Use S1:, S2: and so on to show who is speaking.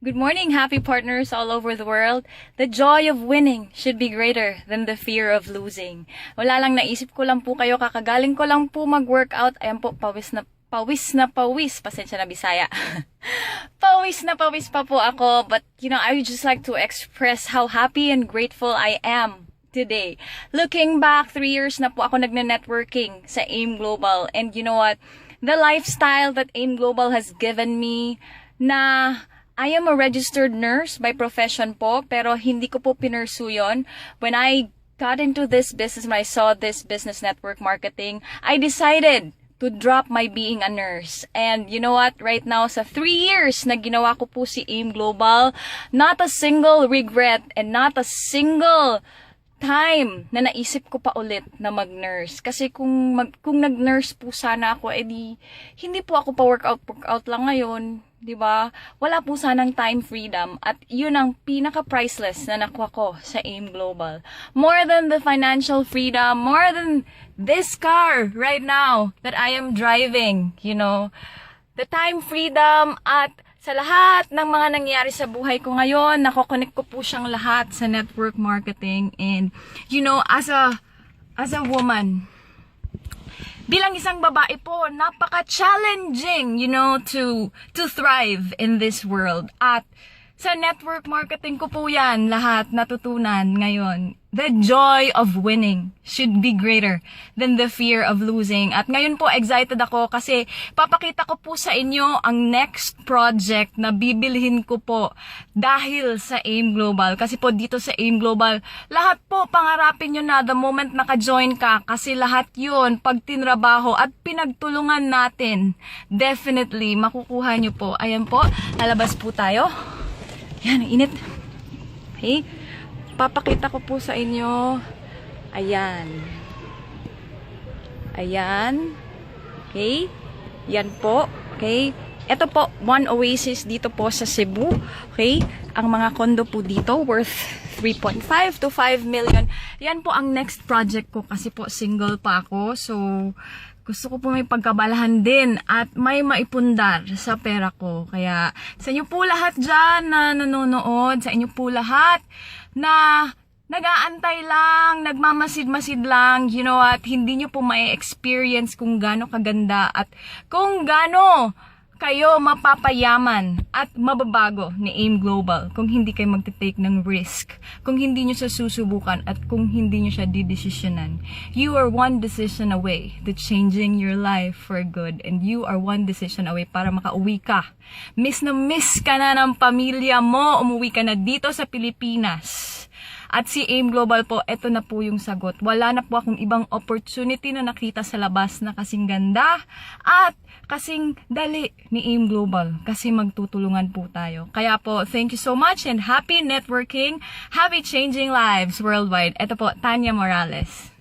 S1: Good morning, happy partners all over the world. The joy of winning should be greater than the fear of losing. Wala lang, naisip ko lang po kayo, kakagaling ko lang po mag-workout. Ayan po, pawis na pawis. Pasensya na Bisaya. Pawis na pawis pa po ako. But, I would just like to express how happy and grateful I am today. Looking back, 3 years na po ako nagne-networking sa AIM Global. And you know what? The lifestyle that AIM Global has given me na I am a registered nurse by profession po, pero hindi ko po pinursu yun. When I got into this business, when I saw this business network marketing, I decided to drop my being a nurse. And you know what? Right now, sa 3 years na ginawa ko po si AIM Global, not a single regret and not a single time na naisip ko pa ulit na mag-nurse. Kasi kung nag-nurse po sana ako, hindi po ako pa workout lang ngayon. 'Di ba? Wala po sanang time freedom at 'yun ang pinaka-priceless na nakuha ko sa AIM Global. More than the financial freedom, more than this car right now that I am driving, the time freedom at sa lahat ng mga nangyayari sa buhay ko ngayon, nakokonek ko po siyang lahat sa network marketing. And as a woman, bilang isang babae po, napaka-challenging, to thrive in this world. At sa network marketing ko po yan, lahat natutunan ngayon. The joy of winning should be greater than the fear of losing. At ngayon po, excited ako kasi papakita ko po sa inyo ang next project na bibilhin ko po dahil sa AIM Global. Kasi po dito sa AIM Global, lahat po pangarapin nyo na the moment naka-join ka. Kasi lahat yun, pag tinrabaho at pinagtulungan natin, definitely makukuha nyo po. Ayan po, lalabas po tayo. Yan, init. Okay. Papakita ko po sa inyo. Ayan. Okay. Yan po. Okay. Ito po, One Oasis dito po sa Cebu. Okay. Ang mga kondo po dito worth 3.5 to 5 million. Yan po ang next project ko kasi po single pa ako. So, gusto ko po may pagkabalahan din at may maipundar sa pera ko. Kaya sa inyo po lahat dyan na nanonood, sa inyo po lahat na nag-aantay lang, nagmamasid-masid lang, at hindi nyo po may experience kung gaano kaganda at kung gaano kayo mapapayaman at mababago ni AIM Global kung hindi kayo magte-take ng risk, kung hindi nyo siya susubukan at kung hindi nyo siya didesisyonan. You are one decision away to changing your life for good, and you are one decision away para makauwi ka. Miss na miss ka na ng pamilya mo, umuwi ka na dito sa Pilipinas. At si AIM Global po, ito na po yung sagot. Wala na po akong ibang opportunity na nakita sa labas na kasing ganda at kasing dali ni AIM Global kasi magtutulungan po tayo. Kaya po, thank you so much and happy networking, happy changing lives worldwide. Ito po, Tanya Morales.